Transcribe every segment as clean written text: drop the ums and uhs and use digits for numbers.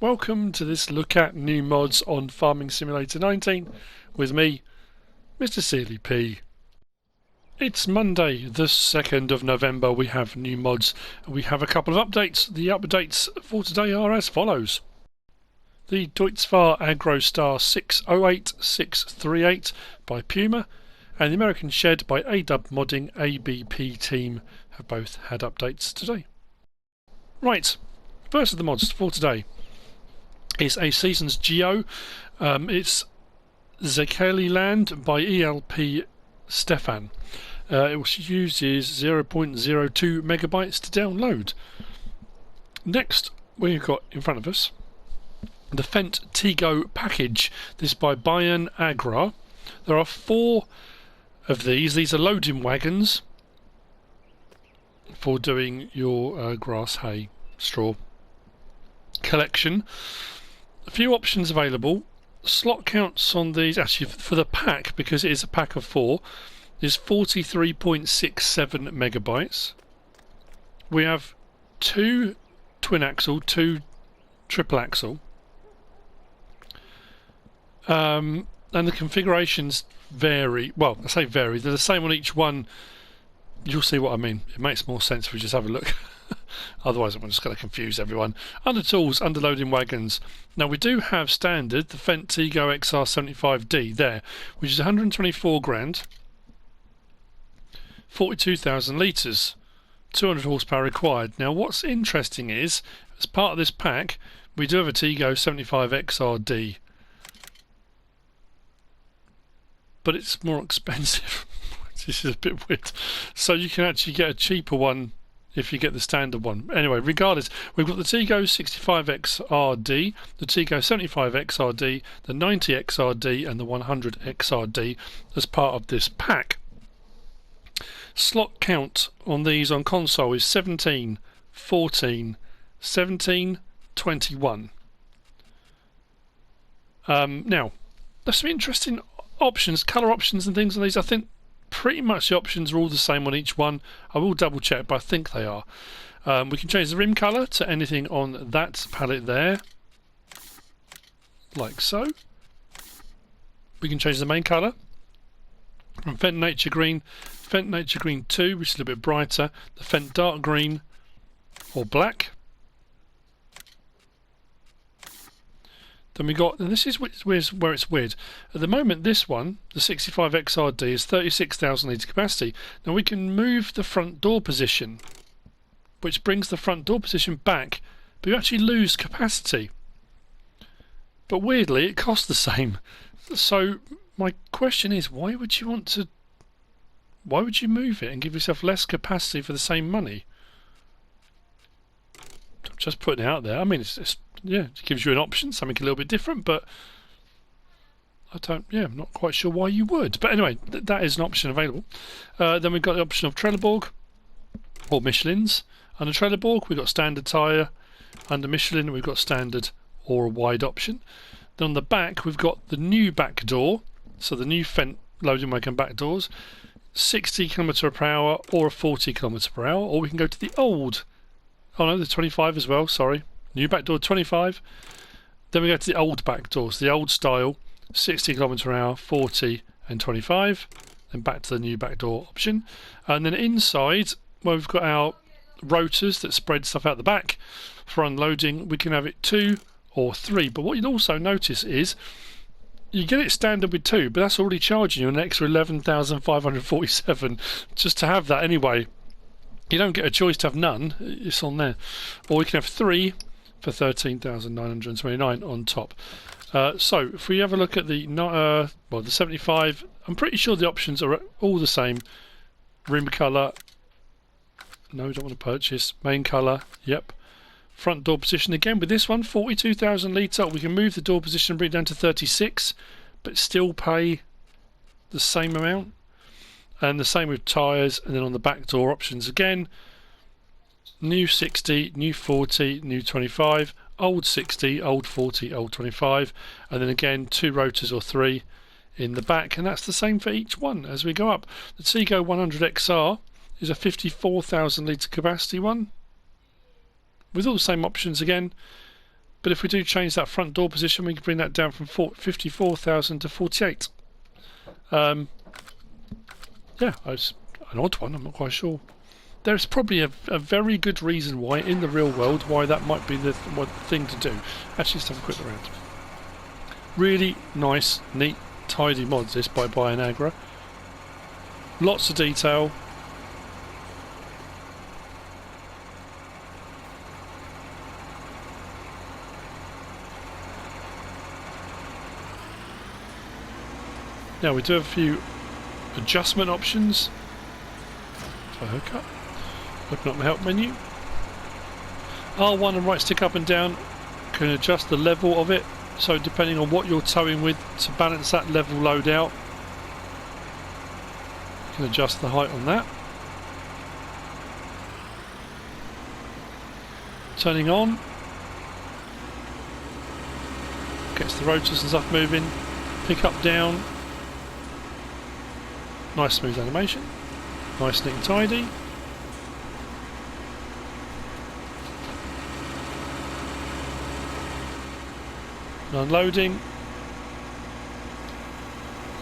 Welcome to this look at new mods on Farming Simulator 19 with me, MrSealyp. It's Monday, the 2nd of November. We have new mods. We have a couple of updates. The updates for today are as follows. The Deutzfahr AgroStar 608638 by Puma and the American Shed by ADub Modding ABP team have both had updates today. Right, first of the mods for today is a Seasons Geo. It's Szekely Land by ELP Stefan. It uses 0.02 megabytes to download. Next, we've got in front of us the Fentygo package. This is by Bayern-Agrar. There are 4 of these. These are loading wagons for doing your grass, hay, straw collection. A few options available. Slot counts on these, actually for the pack, because it is a pack of 4, is 43.67 megabytes. We have 2 twin axle, 2 triple axle, and the configurations vary. Well, I say vary, they're the same on each one. You'll see what I mean. It makes more sense if we just have a look. Otherwise I'm just going to confuse everyone. Under tools, under loading wagons. Now we do have standard, the Fentygo XR75D there, which is 124 grand, 42,000 litres, 200 horsepower required. Now what's interesting is, as part of this pack, we do have a Tigo 75XRD. But it's more expensive. This is a bit weird. So you can actually get a cheaper one if you get the standard one. Anyway, regardless, we've got the Tigo 65XRD, the Tigo 75XRD, the 90XRD and the 100XRD as part of this pack. Slot count on these on console is 17, 14, 17, 21. Now, there's some interesting options, colour options and things on these. I think pretty much the options are all the same on each one. I will double check, but I think they are. We can change the rim colour to anything on that palette there, like so. We can change the main colour from Fendt Nature Green, Fendt Nature Green 2, which is a little bit brighter, the Fendt Dark Green or black. Then we got, and this is where it's weird. At the moment, this one, the 65XRD, is 36,000 litre capacity. Now we can move the front door position, which brings the front door position back, but you actually lose capacity. But weirdly, it costs the same. So my question is, why would you move it and give yourself less capacity for the same money? I'm just putting it out there. I mean, yeah, it gives you an option, something a little bit different, but I'm not quite sure why you would. But anyway, that is an option available. Then we've got the option of Trelleborg or Michelin's. Under Trelleborg, we've got standard tyre. Under Michelin, we've got standard or a wide option. Then on the back, we've got the new back door, so the new Fendt loading wagon back doors, 60 km per hour or a 40 km per hour, or we can go to the old. Oh no, the 25 as well, sorry. New back door 25. Then we go to the old back doors, the old style, 60 km per hour, 40 and 25. Then back to the new back door option. And then inside, where we've got our rotors that spread stuff out the back for unloading, we can have it 2 or 3. But what you'll also notice is you get it standard with 2, but that's already charging you an extra 11,547 just to have that anyway. You don't get a choice to have none, it's on there. Or we can have 3 for 13,929 on top. So if we have a look at the the 75, I'm pretty sure the options are all the same. Rim colour, no, don't want to purchase. Main colour, yep. Front door position again with this one, 42,000 litre. We can move the door position and bring it down to 36, but still pay the same amount. And the same with tyres. And then on the back door options again, new 60, new 40, new 25, old 60, old 40, old 25, and then again 2 rotors or 3 in the back, and that's the same for each one as we go up. The Tigo 100XR is a 54,000 litre capacity one with all the same options again. But if we do change that front door position, we can bring that down from 54,000 to 48. Yeah, it's an odd one, I'm not quite sure. There's probably a very good reason why, in the real world, why that might be the thing to do. Actually, let's have a quick look around. Really nice, neat, tidy mods, this by Bayern-Agrar. Lots of detail. Now we do have a few adjustment options. If I hook up, open up my help menu. R1 and right stick up and down can adjust the level of it. So depending on what you're towing with, to balance that level load out, you can adjust the height on that. Turning on gets the rotors and stuff moving. Pick up, down. Nice smooth animation. Nice, neat and tidy. Unloading,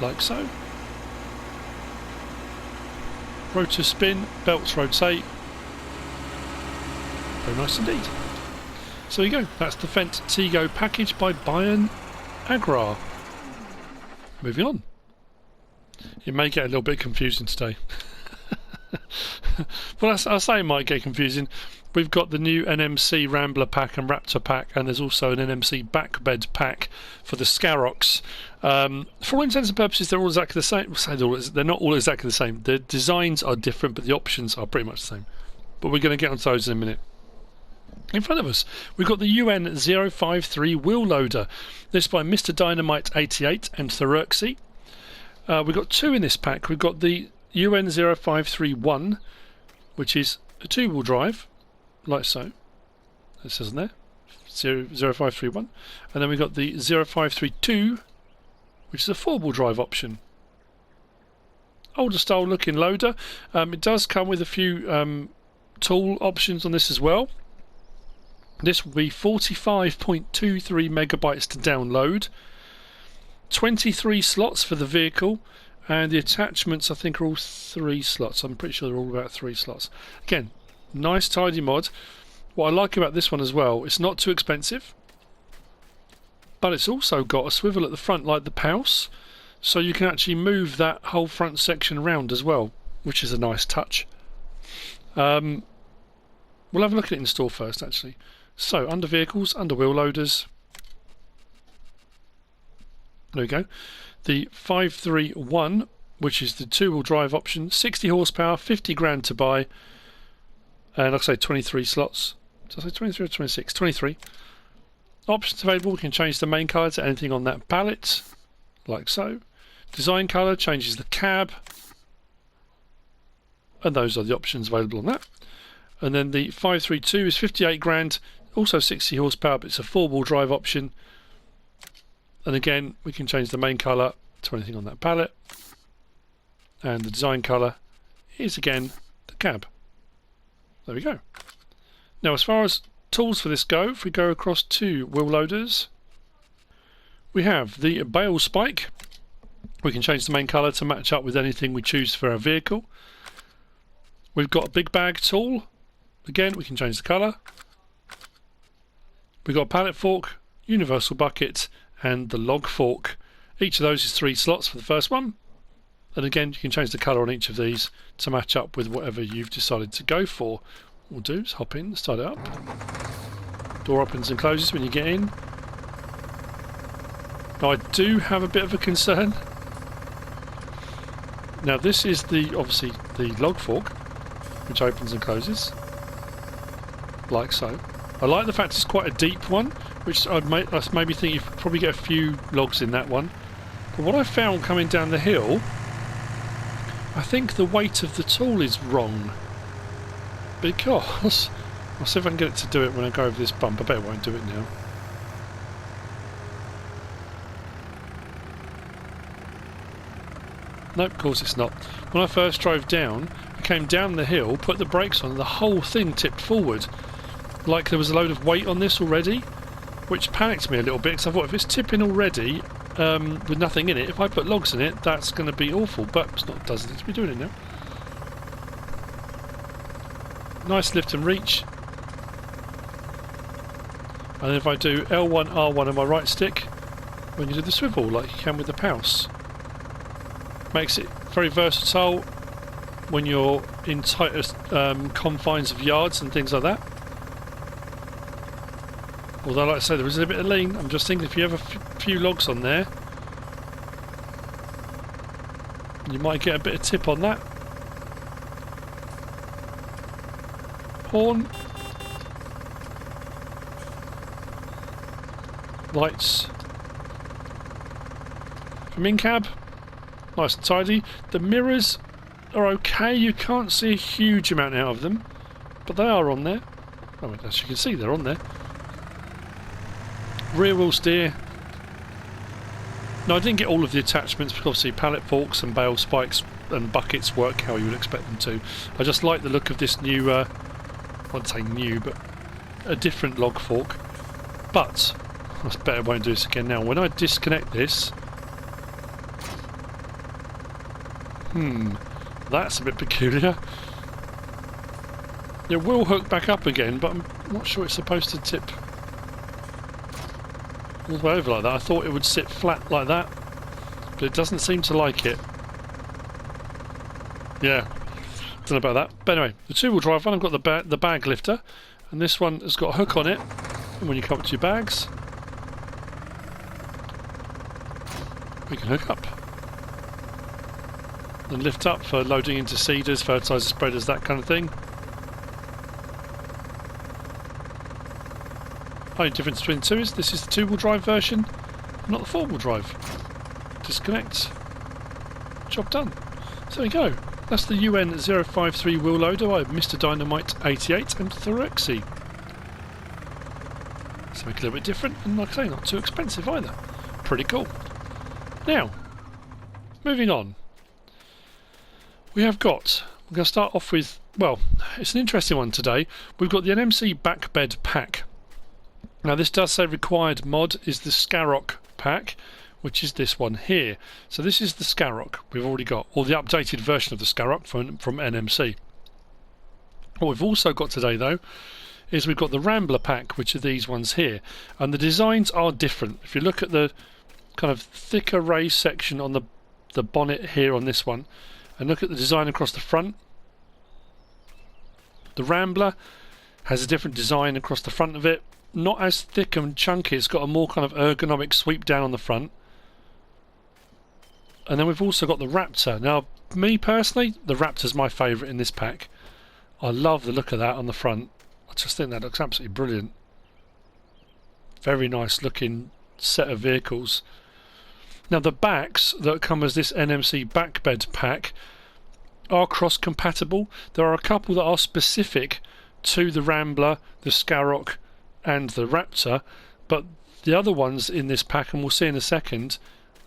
like so. Rotor spin, belts rotate. Very nice indeed. So there you go, that's the Fentygo package by Bayern-Agrar. Moving on. It may get a little bit confusing today. Well, I say it might get confusing. We've got the new NMC Rambler pack and Raptor pack, and there's also an NMC Backbed pack for the Scarox. For all intents and purposes, they're all exactly the same. They're not all exactly the same. The designs are different, but the options are pretty much the same. But we're going to get onto those in a minute. In front of us, we've got the UN053 wheel loader. This by Mr. Dynamite 88 and TherÖcsy. We've got two in this pack. We've got the UN0531, which is a two-wheel drive, like so. It says in there, 0531. And then we've got the 0532, which is a four-wheel drive option. Older style looking loader. It does come with a few tool options on this as well. This will be 45.23 megabytes to download. 23 slots for the vehicle, and the attachments I think are all 3 slots. I'm pretty sure they're all about 3 slots. Again, nice tidy mod. What I like about this one as well, it's not too expensive, but it's also got a swivel at the front like the Pouse, so you can actually move that whole front section around as well, which is a nice touch. We'll have a look at it in store first actually. So under vehicles, under wheel loaders, there we go. The 531, which is the two-wheel drive option, 60 horsepower, 50 grand to buy, and like I say, 23 slots. Did I say 23 or 26? 23. Options available, we can change the main colour to anything on that palette, like so. Design colour changes the cab, and those are the options available on that. And then the 532 is 58 grand, also 60 horsepower, but it's a four-wheel drive option. And again, we can change the main colour to anything on that palette. And the design colour is again the cab. There we go. Now as far as tools for this go, if we go across to wheel loaders, we have the bale spike. We can change the main colour to match up with anything we choose for our vehicle. We've got a big bag tool. Again, we can change the colour. We've got a pallet fork, universal bucket, and the log fork. Each of those is 3 slots for the first one, and again you can change the colour on each of these to match up with whatever you've decided to go for. What we'll do is hop in, start it up. Door opens and closes when you get in. Now I do have a bit of a concern. Now this is obviously the log fork, which opens and closes like so. I like the fact it's quite a deep one, which I maybe think you probably get a few logs in that one. But what I found coming down the hill, I think the weight of the tool is wrong. Because, I'll see if I can get it to do it when I go over this bump. I bet it won't do it now. Nope, of course it's not. When I first drove down, I came down the hill, put the brakes on, and the whole thing tipped forward. Like there was a load of weight on this already. which panicked me a little bit because I thought if it's tipping already with nothing in it, if I put logs in it, that's going to be awful. But it's not, doesn't it to be doing it now. Nice lift and reach. And then if I do L1, R1 on my right stick, when you do the swivel like you can with the Pouse, makes it very versatile when you're in tighter confines of yards and things like that. Although, like I say, there is a bit of lean. I'm just thinking if you have a few logs on there, you might get a bit of tip on that. Horn. Lights. From in-cab. Nice and tidy. The mirrors are okay. You can't see a huge amount out of them, but they are on there. Oh, as you can see, they're on there. Rear wheel steer. Now, I didn't get all of the attachments because obviously pallet forks and bale spikes and buckets work how you would expect them to. I just like the look of this new, I wouldn't say new, but a different log fork. But I better won't do this again now. When I disconnect this, that's a bit peculiar. It will hook back up again, but I'm not sure it's supposed to tip all the way over like that. I thought it would sit flat like that, but it doesn't seem to like it. Yeah, don't know about that. But anyway, the two-wheel drive one, I've got the bag lifter, and this one has got a hook on it. And when you come up to your bags, we can hook up and lift up for loading into seeders, fertiliser spreaders, that kind of thing. Only difference between the two is this is the two-wheel drive version, not the four-wheel drive. Disconnect. Job done. So there you go. That's the UN053 wheel loader by Mr Dynamite 88 and TherÖcsy. Something a little bit different, and like I say, not too expensive either. Pretty cool. Now, moving on. We're going to start off with, well, it's an interesting one today. We've got the NMC Backbed pack. Now this does say required mod is the Scarrock pack, which is this one here. So this is the Scarrock we've already got, or the updated version of the Scarrock from NMC. What we've also got today though is we've got the Rambler pack, which are these ones here, and the designs are different. If you look at the kind of thicker raised section on the bonnet here on this one, and look at the design across the front, the Rambler has a different design across the front of it. Not as thick and chunky, it's got a more kind of ergonomic sweep down on the front. And then we've also got the Raptor. Now, me personally, the Raptor's my favourite in this pack. I love the look of that on the front. I just think that looks absolutely brilliant. Very nice looking set of vehicles. Now the backs that come as this NMC Backbed pack are cross-compatible. There are a couple that are specific to the Rambler, the Scarrock and the Raptor, but the other ones in this pack, and we'll see in a second,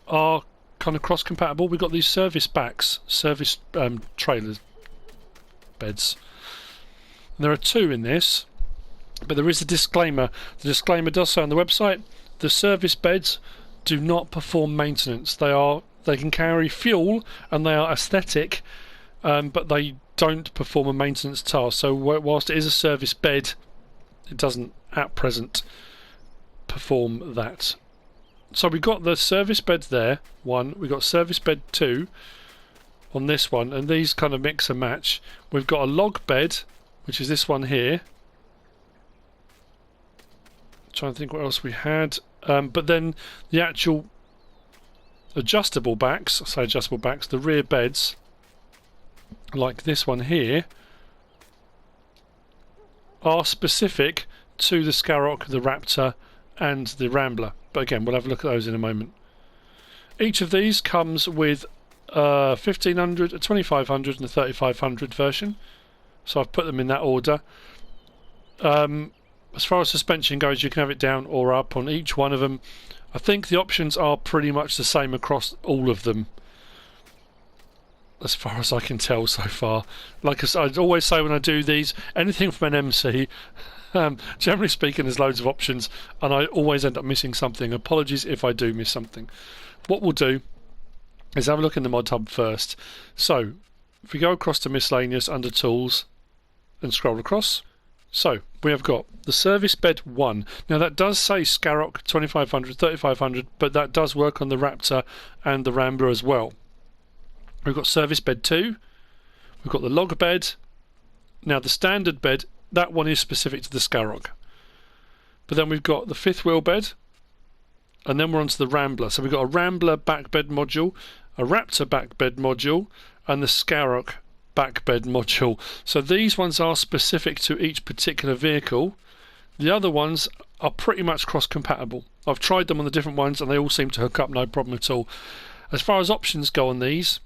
are kind of cross-compatible. We've got these service backs, service trailer beds. And there are two in this, but there is a disclaimer. The disclaimer does say on the website, the service beds do not perform maintenance. They can carry fuel and they are aesthetic, but they don't perform a maintenance task. So whilst it is a service bed, it doesn't at present perform that. So we've got the service bed there, one. We've got service bed 2 on this one, and these kind of mix and match. We've got a log bed, which is this one here. Trying to think what else we had. But then the actual adjustable backs, the rear beds, like this one here, are specific to the Scarrock, the Raptor and the Rambler. But again, we'll have a look at those in a moment. Each of these comes with a 1500, a 2500 and a 3500 version. So I've put them in that order. As far as suspension goes, you can have it down or up on each one of them. I think the options are pretty much the same across all of them, as far as I can tell so far. Like I always say when I do these, anything from NMC, Generally speaking, there's loads of options, and I always end up missing something. Apologies if I do miss something. What we'll do is have a look in the Modhub first. So, if we go across to miscellaneous under tools and scroll across, so we have got the service bed 1. Now that does say Skarrock 2500, 3500, but that does work on the Raptor and the Rambler as well. We've got service bed 2, we've got the log bed. Now the standard bed, that one is specific to the Skarrock. But then we've got the fifth wheel bed, and then we're onto the Rambler. So we've got a Rambler backbed module, a Raptor backbed module, and the Skarrock backbed module. So these ones are specific to each particular vehicle. The other ones are pretty much cross-compatible. I've tried them on the different ones and they all seem to hook up no problem at all. As far as options go on these,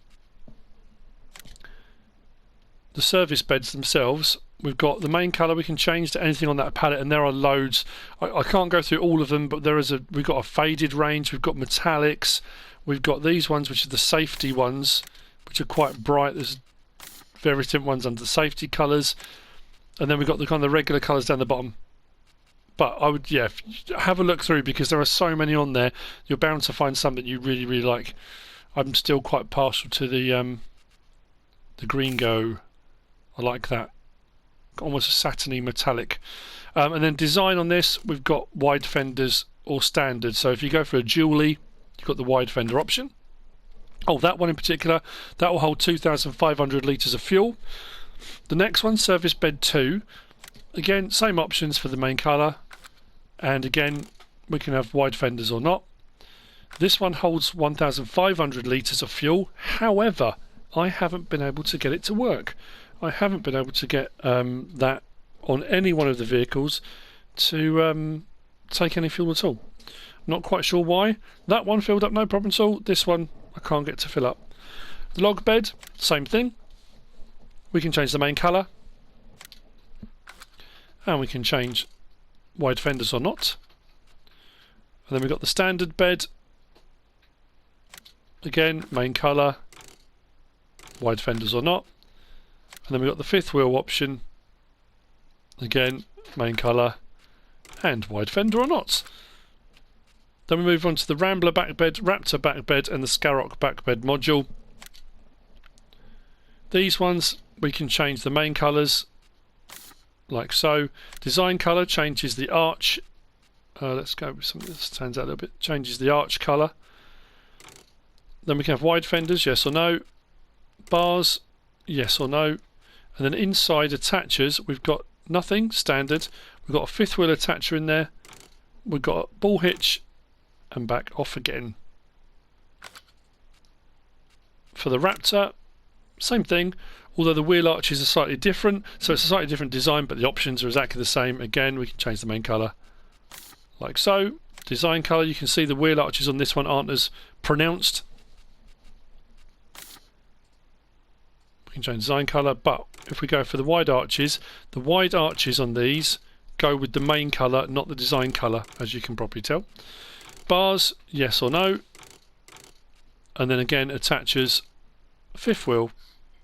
the service beds themselves, we've got the main colour we can change to anything on that palette, and there are loads. I can't go through all of them, but we've got a faded range, we've got metallics, we've got these ones which are the safety ones, which are quite bright. There's various different ones under the safety colours, and then we've got the kind of the regular colours down the bottom. But I would, yeah, have a look through because there are so many on there. You're bound to find something you really, really like. I'm still quite partial to the green go. I like that, almost a satiny metallic. And then design on this, we've got wide fenders or standard. So if you go for a dually, you've got the wide fender option. Oh, that one in particular, that will hold 2,500 litres of fuel. The next one, service bed 2, again same options for the main colour, and again we can have wide fenders or not. This one holds 1,500 litres of fuel. However, I haven't been able to get it to work. I haven't been able to get that on any one of the vehicles to take any fuel at all. Not quite sure why. That one filled up no problem at all. This one I can't get to fill up. The log bed, same thing. We can change the main colour, and we can change wide fenders or not. And then we've got the standard bed. Again, main colour, wide fenders or not. And then we've got the fifth wheel option. Again, main colour and wide fender or not. Then we move on to the Rambler backbed, Raptor backbed and the Skarrock backbed module. These ones we can change the main colours like so. Design colour changes the arch. Let's go with something that stands out a little bit. Changes the arch colour. Then we can have wide fenders, yes or no. Bars, yes or no. And then inside attachers, we've got nothing, standard. We've got a fifth wheel attacher in there. We've got a ball hitch and back off again. For the Raptor, same thing, although the wheel arches are slightly different. So it's a slightly different design, but the options are exactly the same. Again, we can change the main colour like so. Design colour, you can see the wheel arches on this one aren't as pronounced. We can change design colour, but if we go for the wide arches on these go with the main colour, not the design colour, as you can probably tell. Bars, yes or no. And then again, attachers, fifth wheel,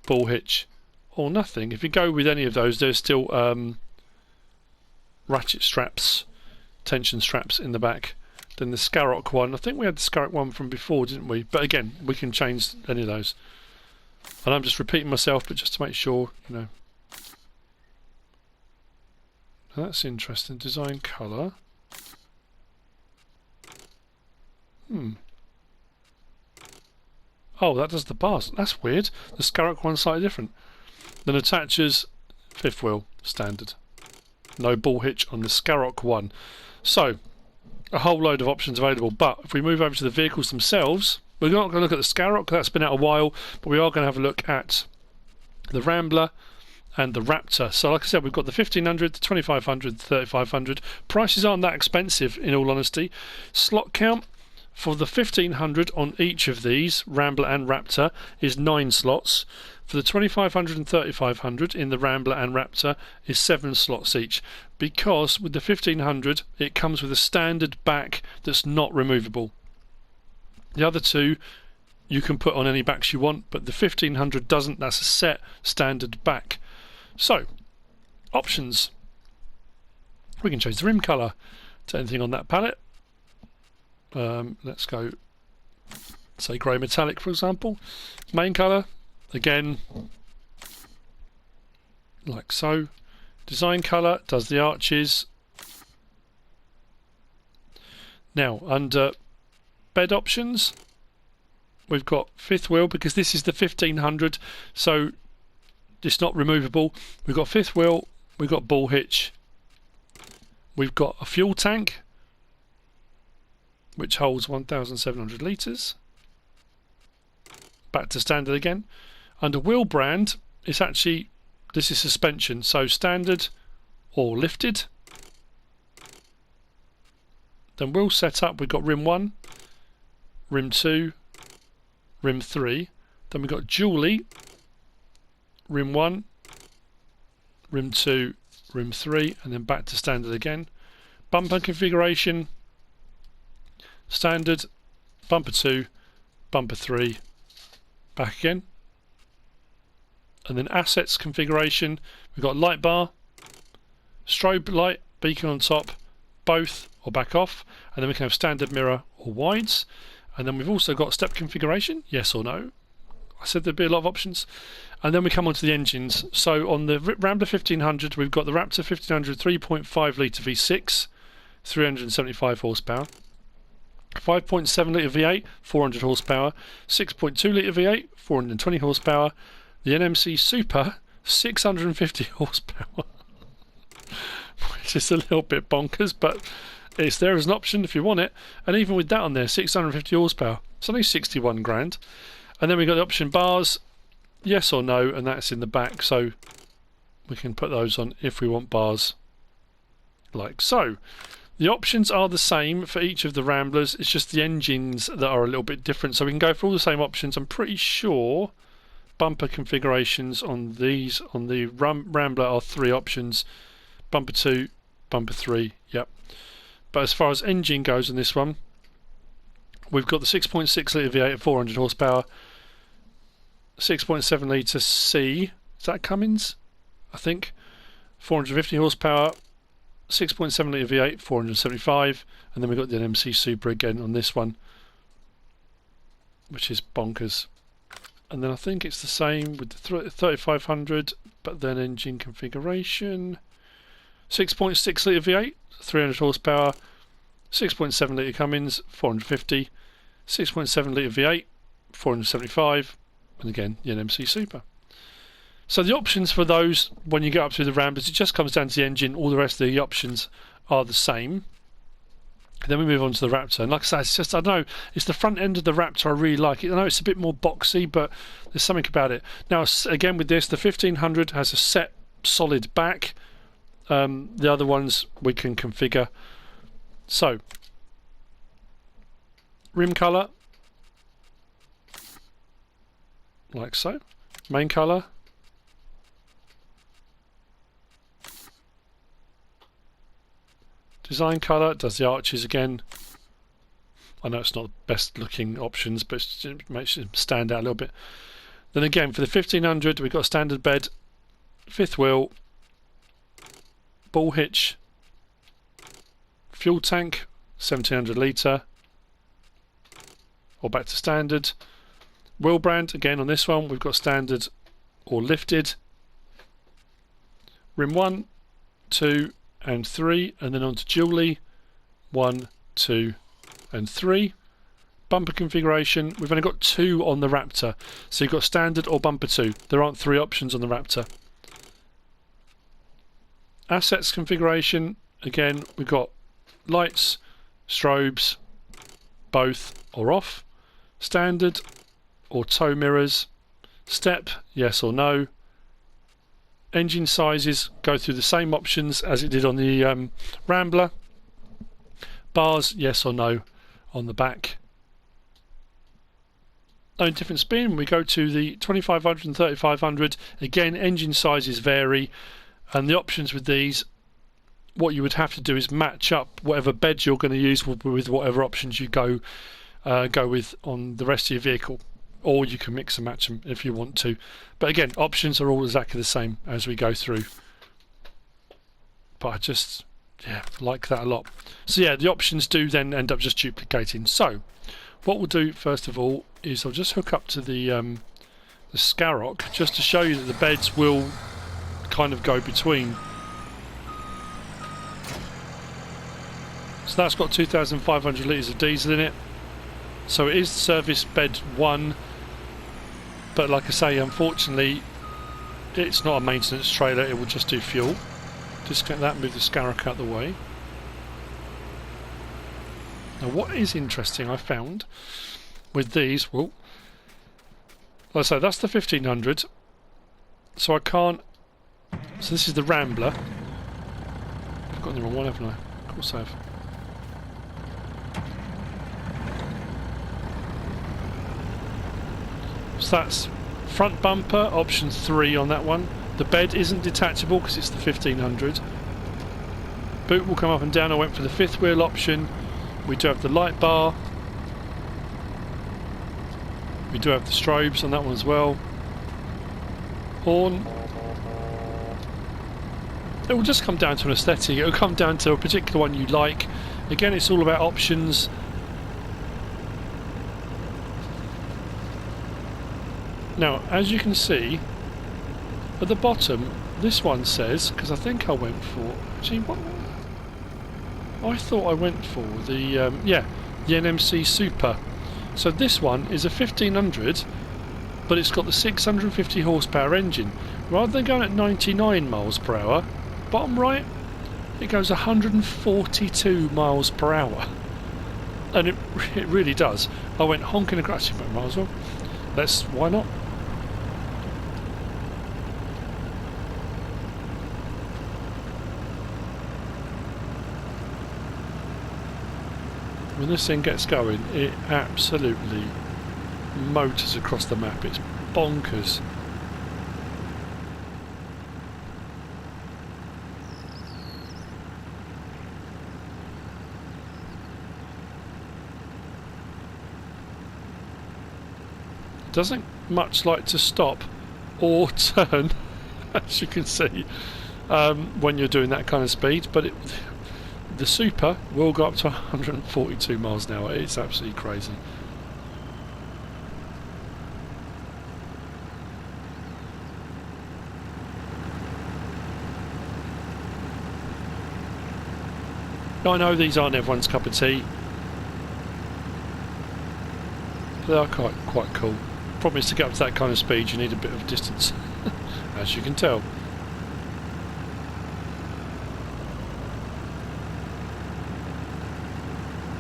ball hitch, or nothing. If you go with any of those, there's still ratchet straps, tension straps in the back. Then the Skarrock one, I think we had the Skarrock one from before, didn't we? But again, we can change any of those. And I'm just repeating myself, but just to make sure, you know. That's interesting. Design colour. Oh, that does the bars. That's weird. The Skarrock one's slightly different. Then attachers, fifth wheel, standard. No ball hitch on the Skarrock one. So, a whole load of options available. But if we move over to the vehicles themselves, we're not going to look at the Skarrock, that's been out a while, but we are going to have a look at the Rambler and the Raptor. So like I said, we've got the 1500, the 2500, the 3500. Prices aren't that expensive, in all honesty. Slot count for the 1500 on each of these, Rambler and Raptor, is 9 slots. For the 2500 and 3500 in the Rambler and Raptor is 7 slots each, because with the 1500 it comes with a standard back that's not removable. The other two you can put on any backs you want, but the 1500 doesn't. That's a set standard back. So, options. We can change the rim colour to anything on that palette. Let's go, say, grey metallic, for example. Main colour, again, like so. Design colour does the arches. Now, under bed options, we've got fifth wheel, because this is the 1500, so it's not removable. We've got fifth wheel, we've got ball hitch, we've got a fuel tank which holds 1,700 litres. Back to standard again. Under wheel brand, it's actually, this is suspension, so standard or lifted. Then wheel setup, we've got rim 1, rim 2, rim 3. Then we've got dually, rim 1, rim 2, rim 3, and then back to standard again. Bumper configuration, standard, bumper 2, bumper 3, back again. And then assets configuration, we've got light bar, strobe light, beacon on top, both or back off, and then we can have standard mirror or wides. And then we've also got step configuration, yes or no. I said there'd be a lot of options. And then we come on to the engines. So on the Rambler 1500, we've got the Raptor 1500 3.5 litre V6, 375 horsepower. 5.7 litre V8, 400 horsepower. 6.2 litre V8, 420 horsepower. The NMC Super, 650 horsepower. Which is a little bit bonkers, but it's there as an option if you want it. And even with that on there, 650 horsepower. It's only 61 grand. And then we've got the option bars, yes or no, and that's in the back. So we can put those on if we want bars, like so. The options are the same for each of the Ramblers. It's just the engines that are a little bit different. So we can go for all the same options. I'm pretty sure bumper configurations on these, on the Rambler, are 3 options. Bumper 2, bumper 3, yep. But as far as engine goes on this one, we've got the 6.6 litre V8 at 400 horsepower, 6.7 litre C, is that Cummins? I think. 450 horsepower, 6.7 litre V8, 475, and then we've got the NMC Super again on this one, which is bonkers. And then I think it's the same with the 3500, but then engine configuration. 6.6 litre V8, 300 horsepower, 6.7 litre Cummins, 450, 6.7 litre V8, 475, and again the NMC Super. So the options for those, when you get up to the Ramblers, it just comes down to the engine. All the rest of the options are the same. Then we move on to the Raptor, and like I said, it's just, I don't know, it's the front end of the Raptor I really like. I know it's a bit more boxy, but there's something about it. Now again with this, the 1500 has a set solid back. The other ones we can configure. So rim colour, like so. Main colour, design colour does the arches again. I know it's not the best looking options, but it makes it stand out a little bit. Then again for the 1500 we've got standard bed, fifth wheel, ball hitch, fuel tank 1700 litre, or back to standard. Wheel brand again on this one we've got standard or lifted. Rim 1, 2 and 3, and then on to dually 1, 2 and 3. Bumper configuration, we've only got 2 on the Raptor, so you've got standard or bumper 2. There aren't 3 options on the Raptor. Assets configuration, again we've got lights, strobes, both or off, standard or tow mirrors, step, yes or no. Engine sizes go through the same options as it did on the Rambler. Bars, yes or no on the back. No different spin, we go to the 2500 and 3500. Again, engine sizes vary. And the options with these, what you would have to do is match up whatever bed you're going to use with whatever options you go with on the rest of your vehicle, or you can mix and match them if you want to. But again, options are all exactly the same as we go through. But I just yeah, like that a lot. So yeah, the options do then end up just duplicating. So what we'll do first of all is I'll just hook up to the Scarrock just to show you that the beds will kind of go between. So that's got 2,500 litres of diesel in it. So it is service bed 1, but like I say, unfortunately it's not a maintenance trailer, it will just do fuel. Disconnect that, move the Scarrock out of the way. Now what is interesting I found with these, well, like I say, that's the 1500, so I can't, so this is the Rambler. I've got the wrong one, haven't I? Of course I have. So that's front bumper, option 3 on that one. The bed isn't detachable because it's the 1500. Boot will come up and down. I went for the 5th wheel option. We do have the light bar. We do have the strobes on that one as well. Horn. It will just come down to an aesthetic. It will come down to a particular one you like. Again, it's all about options. Now, as you can see, at the bottom, this one says, because I think I went for, actually, what? I thought I went for the, yeah, the NMC Super. So this one is a 1500, but it's got the 650 horsepower engine. Rather than going at 99 miles per hour, bottom right, it goes 142 miles per hour. And it really does. I went honking across, might as well. Why not? When this thing gets going, it absolutely motors across the map. It's bonkers. It doesn't much like to stop or turn, as you can see, when you're doing that kind of speed, but the Super will go up to 142 miles an hour. It's absolutely crazy. I know these aren't everyone's cup of tea. They are quite cool. Problem is, to get up to that kind of speed you need a bit of distance, as you can tell.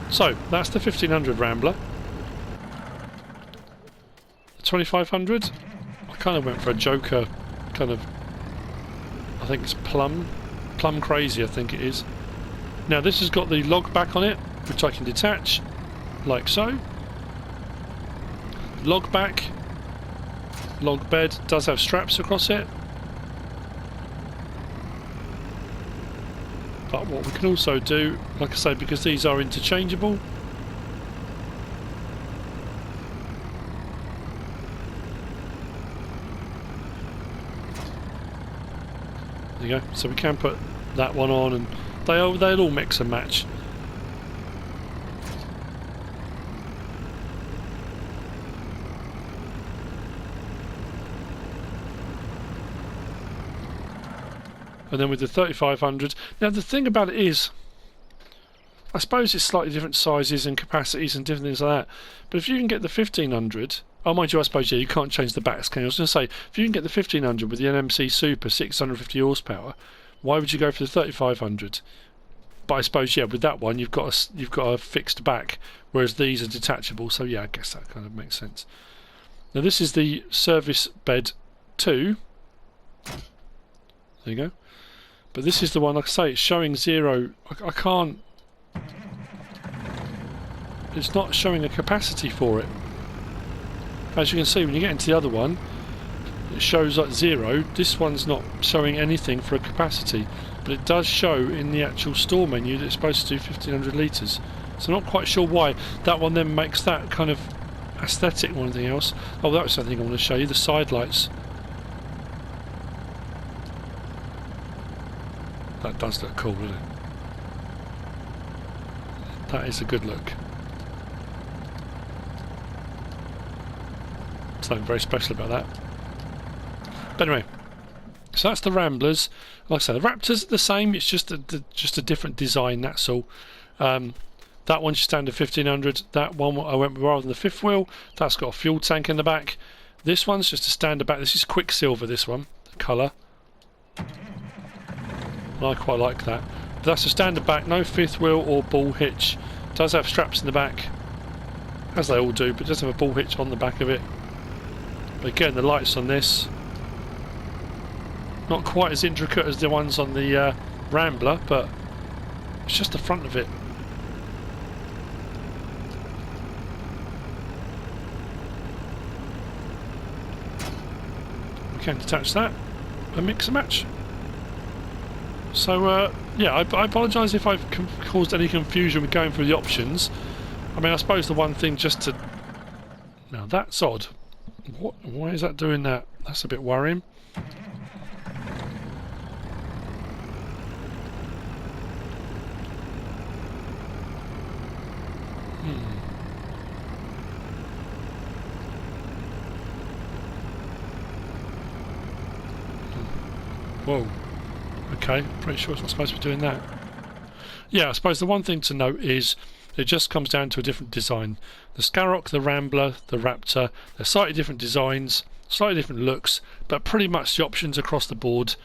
So, that's the 1500 Rambler. The 2500, I kind of went for a Joker, kind of, I think it's plum crazy, I think it is. Now this has got the log back on it, which I can detach, like so. Log back, log bed, does have straps across it. But what we can also do, like I say, because these are interchangeable, there you go. So we can put that one on, and they'll all mix and match. And then with the 3500, now the thing about it is, I suppose it's slightly different sizes and capacities and different things like that, but if you can get the 1500, oh mind you, I suppose, yeah, you can't change the backs, can you? I was going to say, if you can get the 1500 with the NMC Super 650 horsepower, why would you go for the 3500? But I suppose, yeah, with that one you've got a fixed back, whereas these are detachable, so yeah, I guess that kind of makes sense. Now this is the service bed 2. There you go. But this is the one, like I say, it's showing 0. I can't... It's not showing a capacity for it. As you can see, when you get into the other one, it shows like 0. This one's not showing anything for a capacity. But it does show in the actual store menu that it's supposed to do 1500 litres. So I'm not quite sure why. That one then makes that kind of aesthetic more than anything else. Oh, that was something I want to show you, the side lights. That does look cool, doesn't it? That is a good look. Something very special about that. But anyway, so that's the Ramblers. Like I said, the Raptors are the same. It's just a different design. That's all. That one's standard 1500. That one I went with rather than the fifth wheel. That's got a fuel tank in the back. This one's just a standard back. This is Quicksilver. This one, the colour. I quite like that. But that's a standard back. No fifth wheel or ball hitch. Does have straps in the back, as they all do, but it does have a ball hitch on the back of it. But again, the lights on this, not quite as intricate as the ones on the Rambler, but it's just the front of it. We can detach that and mix and match. So yeah, I apologise if I've caused any confusion with going through the options. I mean, I suppose the one thing just to... Now that's odd. Why is that doing that? That's a bit worrying. Whoa. Okay, pretty sure it's not supposed to be doing that. Yeah, I suppose the one thing to note is it just comes down to a different design. The Skarrock, the Rambler, the Raptor, they're slightly different designs, slightly different looks, but pretty much the options across the board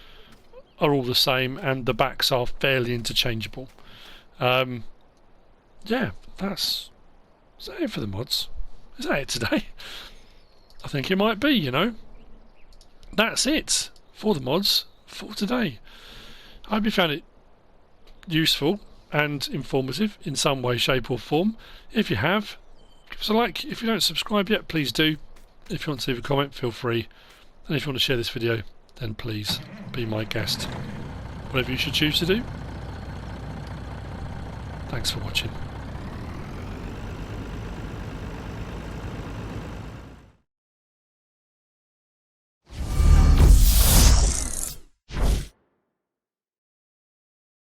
are all the same, and the backs are fairly interchangeable. Yeah, is that it for the mods? Is that it today? I think it might be, you know. That's it for the mods for today. I hope you found it useful and informative in some way, shape or form. If you have, give us a like. If you don't subscribe yet, please do. If you want to leave a comment, feel free. And if you want to share this video, then please be my guest. Whatever you should choose to do. Thanks for watching.